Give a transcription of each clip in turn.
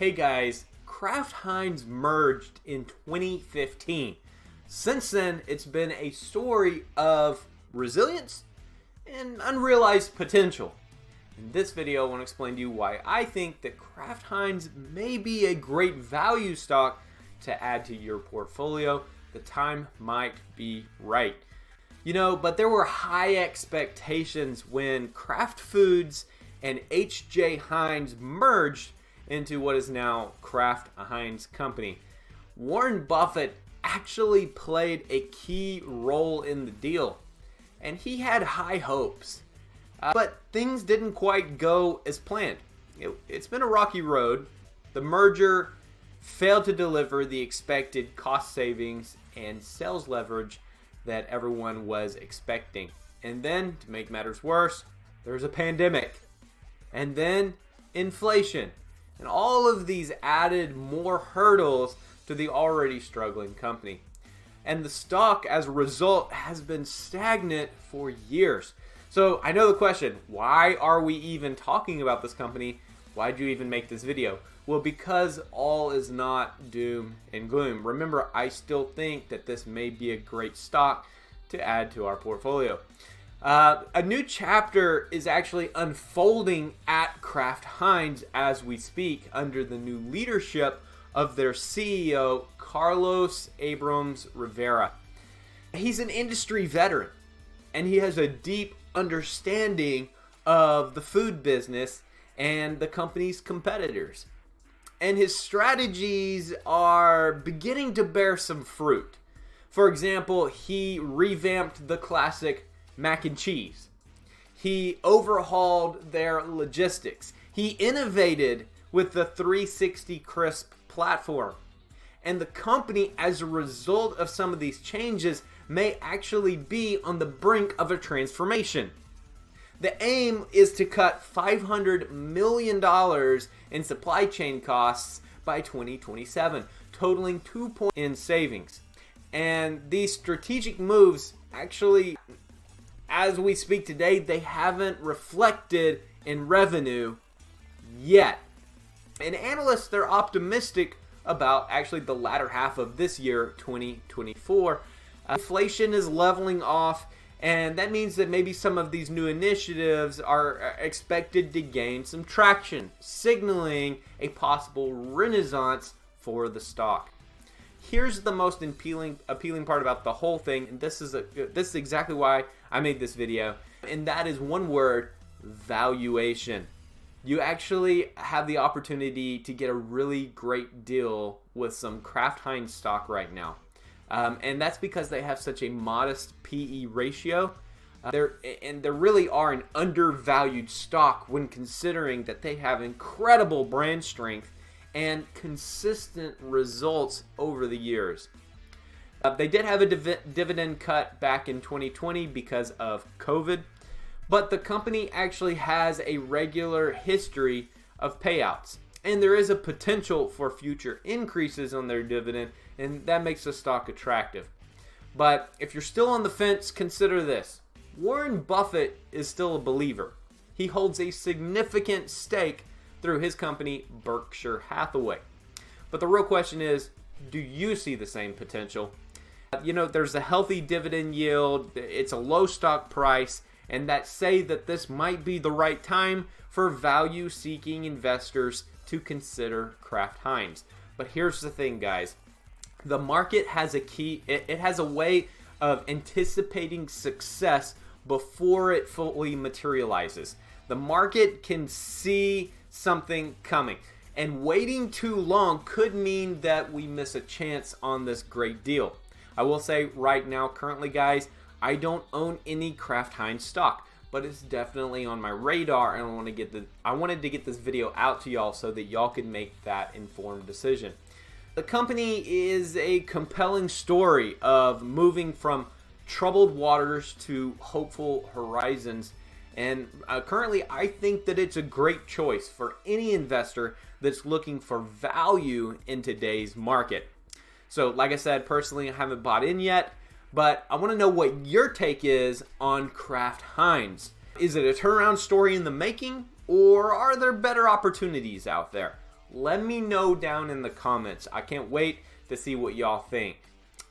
Hey guys, Kraft Heinz merged in 2015. Since then, it's been a story of resilience and unrealized potential. In this video, I want to explain to you why I think that Kraft Heinz may be a great value stock to add to your portfolio. The time might be right. But there were high expectations when Kraft Foods and H.J. Heinz merged into what is now Kraft Heinz Company. Warren Buffett actually played a key role in the deal, and he had high hopes. But things didn't quite go as planned. It's been a rocky road. The merger failed to deliver the expected cost savings and sales leverage that everyone was expecting. And then, to make matters worse, there's a pandemic. And then inflation. And all of these added more hurdles to the already struggling company. And the stock, as a result, has been stagnant for years. So I know the question, why are we even talking about this company? Why'd you even make this video? Well, because all is not doom and gloom. Remember, I still think that this may be a great stock to add to our portfolio. A new chapter is actually unfolding at Kraft Heinz as we speak under the new leadership of their CEO, Carlos Abrams-Rivera. He's an industry veteran, and he has a deep understanding of the food business and the company's competitors. And his strategies are beginning to bear some fruit. For example, he revamped the classic mac and cheese. He overhauled their logistics. He innovated with the 360 Crisp platform. And the company, as a result of some of these changes, may actually be on the brink of a transformation. The aim is to cut $500 million in supply chain costs by 2027, totaling $2 billion in savings. And these strategic moves actually, as we speak today, they haven't reflected in revenue yet. And analysts, they're optimistic about actually the latter half of this year, 2024. Inflation is leveling off, and that means that maybe some of these new initiatives are expected to gain some traction, signaling a possible renaissance for the stock. Here's the most appealing part about the whole thing, and this is exactly why I made this video, and that is one word: valuation. You actually have the opportunity to get a really great deal with some Kraft Heinz stock right now. And that's because they have such a modest PE ratio. They really are an undervalued stock when considering that they have incredible brand strength and consistent results over the years. They did have a dividend cut back in 2020 because of COVID, but the company actually has a regular history of payouts. And there is a potential for future increases on their dividend, and that makes the stock attractive. But if you're still on the fence, consider this. Warren Buffett is still a believer. He holds a significant stake through his company, Berkshire Hathaway. But the real question is, do you see the same potential? There's a healthy dividend yield, it's a low stock price, and that say that this might be the right time for value-seeking investors to consider Kraft Heinz. But here's the thing, guys. The market has it has a way of anticipating success before it fully materializes. The market can see something coming, and waiting too long could mean that we miss a chance on this great deal. I will say right now, currently, guys, I don't own any Kraft Heinz stock, but it's definitely on my radar, and I wanted to get this video out to y'all so that y'all could make that informed decision. The company is a compelling story of moving from troubled waters to hopeful horizons, and currently I think that it's a great choice for any investor that's looking for value in today's market. So like I said, personally I haven't bought in yet, but I want to know what your take is on Kraft Heinz. Is it a turnaround story in the making, or are there better opportunities out there? Let me know down in the comments. I can't wait to see what y'all think.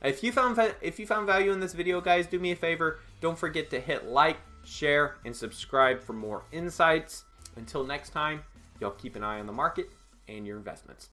If you found value in this video, guys, do me a favor. Don't forget to hit like, share, and subscribe for more insights. Until next time, y'all keep an eye on the market and your investments.